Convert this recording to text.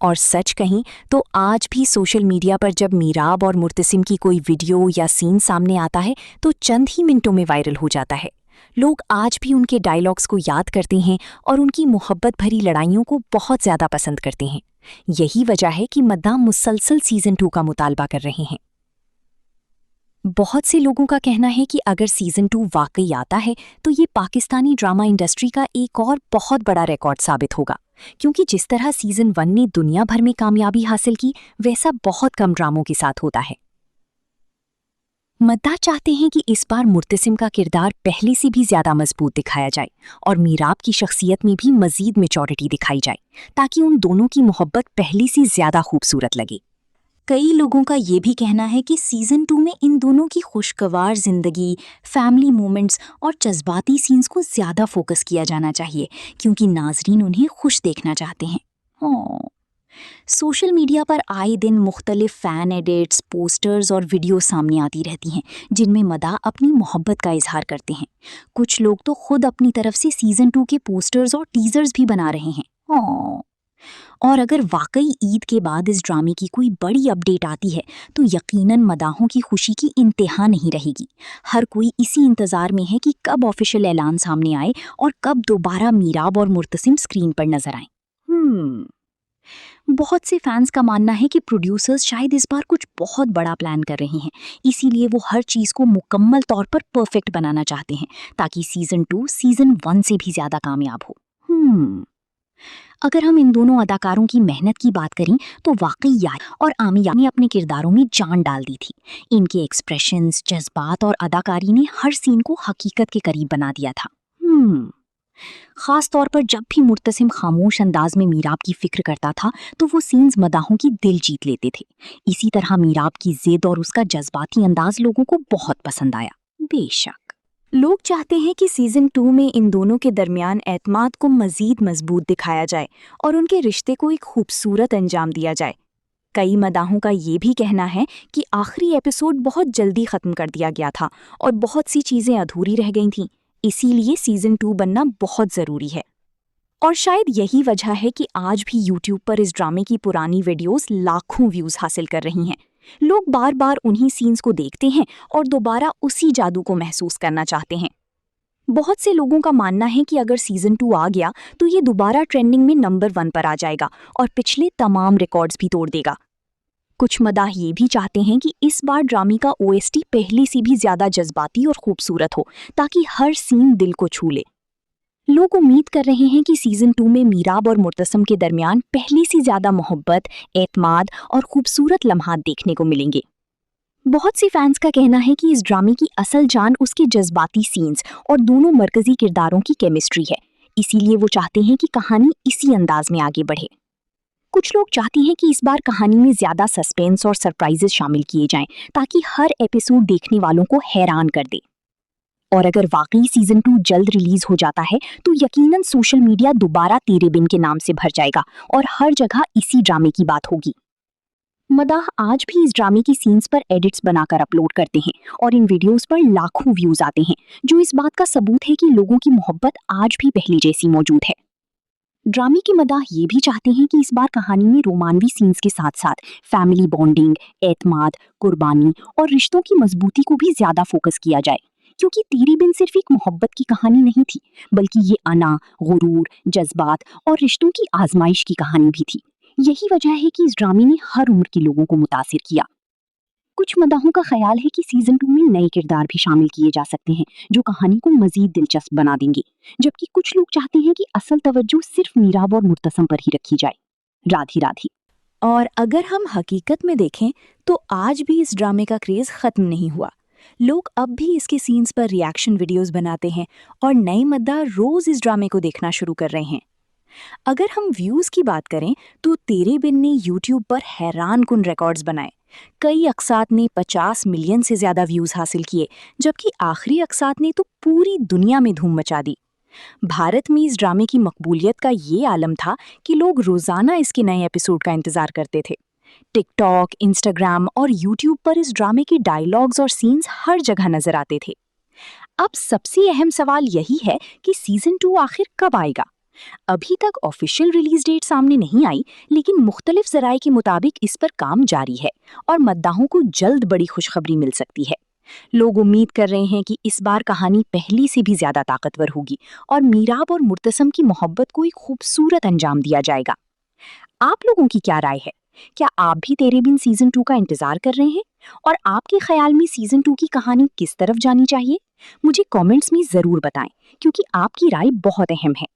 اور سچ کہیں تو آج بھی سوشل میڈیا پر جب میراب اور مرتسم کی کوئی ویڈیو یا سین سامنے آتا ہے تو چند ہی منٹوں میں وائرل ہو جاتا ہے۔ لوگ آج بھی ان کے ڈائیلاگز کو یاد کرتے ہیں اور ان کی محبت بھری لڑائیوں کو بہت زیادہ پسند کرتے ہیں۔ یہی وجہ ہے کہ مداح مسلسل سیزن 2 کا مطالبہ کر رہے ہیں۔ بہت سے لوگوں کا کہنا ہے کہ اگر سیزن 2 واقعی آتا ہے تو یہ پاکستانی ڈرامہ انڈسٹری کا ایک اور بہت بڑا ریکارڈ ثابت ہوگا، کیونکہ جس طرح سیزن 1 نے دنیا بھر میں کامیابی حاصل کی ویسا بہت کم ڈراموں کے ساتھ ہوتا ہے۔ مداح چاہتے ہیں کہ اس بار مرتسم کا کردار پہلے سے بھی زیادہ مضبوط دکھایا جائے اور میراب کی شخصیت میں بھی مزید میچورٹی دکھائی جائے تاکہ ان دونوں کی محبت پہلے سے زیادہ خوبصورت لگے۔ کئی لوگوں کا یہ بھی کہنا ہے کہ سیزن 2 میں ان دونوں کی خوشگوار زندگی، فیملی مومنٹس اور جذباتی سینز کو زیادہ فوکس کیا جانا چاہیے، کیونکہ ناظرین انہیں خوش دیکھنا چاہتے ہیں۔ سوشل میڈیا پر آئے دن مختلف فین ایڈٹس، پوسٹرز اور ویڈیوز سامنے آتی رہتی ہیں جن میں مداح اپنی محبت کا اظہار کرتے ہیں۔ کچھ لوگ تو خود اپنی طرف سے سیزن 2 کے پوسٹرز اور ٹیزرز بھی بنا رہے ہیں۔ اور اگر واقعی عید کے بعد اس ڈرامے کی کوئی بڑی اپڈیٹ آتی ہے تو یقیناً مداحوں کی خوشی کی انتہا نہیں رہے گی۔ ہر کوئی اسی انتظار میں ہے کہ کب آفیشیل اعلان سامنے آئے اور کب دوبارہ میراب اور مرتسم اسکرین پر نظر آئیں۔ بہت سے فینس کا ماننا ہے کہ پروڈیوسرز شاید اس بار کچھ بہت بڑا پلان کر رہے ہیں، اسی لیے وہ ہر چیز کو مکمل طور پر پرفیکٹ بنانا چاہتے ہیں تاکہ سیزن 2 سیزن 1 سے بھی زیادہ کامیاب ہو۔ اگر ہم ان دونوں اداکاروں کی محنت کی بات کریں تو واقعی یار اور عامیہ نے اپنے کرداروں میں جان ڈال دی تھی۔ ان کے ایکسپریشنز، جذبات اور اداکاری نے ہر سین کو حقیقت کے قریب بنا دیا تھا۔ خاص طور پر جب بھی مرتسم خاموش انداز میں میراب کی فکر کرتا تھا تو وہ سینز مداحوں کی دل جیت لیتے تھے۔ اسی طرح میراب کی ضد اور اس کا جذباتی انداز لوگوں کو بہت پسند آیا۔ بے شک لوگ چاہتے ہیں کہ سیزن 2 میں ان دونوں کے درمیان اعتماد کو مزید مضبوط دکھایا جائے اور ان کے رشتے کو ایک خوبصورت انجام دیا جائے۔ کئی مداحوں کا یہ بھی کہنا ہے کہ آخری ایپیسوڈ بہت جلدی ختم کر دیا گیا تھا اور بہت سی چیزیں ادھوری رہ گئی تھیں، اسی لیے سیزن 2 بننا بہت ضروری ہے۔ اور شاید یہی وجہ ہے کہ آج بھی یوٹیوب پر اس ڈرامے کی پرانی ویڈیوز لاکھوں ویوز حاصل کر رہی ہیں۔ لوگ بار بار انہی سینز کو دیکھتے ہیں اور دوبارہ اسی جادو کو محسوس کرنا چاہتے ہیں۔ بہت سے لوگوں کا ماننا ہے کہ اگر سیزن 2 آ گیا تو یہ دوبارہ ٹرینڈنگ میں نمبر 1 پر آ جائے گا اور پچھلے تمام ریکارڈز بھی توڑ دے گا۔ کچھ مداح یہ بھی چاہتے ہیں کہ اس بار ڈرامے کا OST پہلے سے بھی زیادہ جذباتی اور خوبصورت ہو تاکہ ہر سین دل کو چھو لے۔ لوگ امید کر رہے ہیں کہ سیزن 2 میں میراب اور مرتسم کے درمیان پہلے سے زیادہ محبت، اعتماد اور خوبصورت لمحات دیکھنے کو ملیں گے۔ بہت سی فینس کا کہنا ہے کہ اس ڈرامے کی اصل جان اس کے جذباتی سینز اور دونوں مرکزی کرداروں کی کیمسٹری ہے، اسی لیے وہ چاہتے ہیں کہ کہانی اسی انداز میں آگے بڑھے۔ کچھ لوگ چاہتے ہیں کہ اس بار کہانی میں زیادہ سسپینس اور سرپرائزز شامل کیے جائیں تاکہ ہر ایپیسوڈ دیکھنے والوں کو حیران کر دے۔ اور اگر واقعی سیزن 2 جلد ریلیز ہو جاتا ہے تو یقیناً سوشل میڈیا دوبارہ تیرے بن کے نام سے بھر جائے گا اور ہر جگہ اسی ڈرامے کی بات ہوگی۔ مداح آج بھی اس ڈرامے کی سینز پر ایڈٹس بنا کر اپلوڈ کرتے ہیں اور ان ویڈیوز پر لاکھوں ویوز آتے ہیں، جو اس بات کا ثبوت ہے کہ لوگوں کی محبت آج بھی پہلے جیسی موجود ہے۔ ڈرامے کے مداح یہ بھی چاہتے ہیں کہ اس بار کہانی میں رومانوی سینز کے ساتھ ساتھ فیملی بانڈنگ، اعتماد، قربانی اور رشتوں کی مضبوطی کو بھی زیادہ فوکس کیا جائے، کیونکہ تیری بن صرف ایک محبت کی کہانی نہیں تھی بلکہ یہ انا، غرور، جذبات اور رشتوں کی آزمائش کی کہانی بھی تھی۔ یہی وجہ ہے کہ اس ڈرامے نے ہر عمر کے لوگوں کو متاثر کیا۔ کچھ مداحوں کا خیال ہے کہ سیزن 2 میں نئے کردار بھی شامل کیے جا سکتے ہیں جو کہانی کو مزید دلچسپ بنا دیں گے، جبکہ کچھ لوگ چاہتے ہیں کہ اصل توجہ صرف میراب اور مرتسم پر ہی رکھی جائے۔ رادھی رادھی۔ اور اگر ہم حقیقت میں دیکھیں تو آج بھی اس ڈرامے کا کریز ختم نہیں ہوا۔ لوگ اب بھی اس کے سینز پر ریاکشن ویڈیوز بناتے ہیں اور نئے مداح روز اس ڈرامے کو دیکھنا شروع کر رہے ہیں۔ اگر ہم ویوز کی بات کریں تو تیرے بن نے یوٹیوب پر حیران کن ریکارڈز بنائے۔ کئی اقساط نے 50 ملین سے زیادہ ویوز حاصل کیے، جبکہ آخری اقساط نے تو پوری دنیا میں دھوم مچا دی۔ بھارت میں اس ڈرامے کی مقبولیت کا یہ عالم تھا کہ لوگ روزانہ اس کے نئے ایپیسوڈ کا انتظار کرتے تھے۔ ٹک ٹاک، انسٹاگرام اور یوٹیوب پر اس ڈرامے کے ڈائیلاگز اور سینز ہر جگہ نظر آتے تھے۔ اب سب سے اہم سوال یہی ہے کہ سیزن 2 آخر کب آئے گا؟ ابھی تک آفیشیل ریلیز ڈیٹ سامنے نہیں آئی، لیکن مختلف ذرائع کے مطابق اس پر کام جاری ہے اور مداحوں کو جلد بڑی خوشخبری مل سکتی ہے۔ لوگ امید کر رہے ہیں کہ اس بار کہانی پہلی سے بھی زیادہ طاقتور ہوگی اور میراب اور مرتسم کی محبت کو ایک خوبصورت انجام دیا جائے گا۔ آپ لوگوں کی کیا رائے ہے؟ کیا آپ بھی تیرے بن سیزن 2 کا انتظار کر رہے ہیں؟ اور آپ کے خیال میں سیزن 2 کی کہانی کس طرف جانی چاہیے؟ مجھے کامنٹس میں ضرور بتائیں، کیونکہ آپ کی رائے بہت اہم ہے۔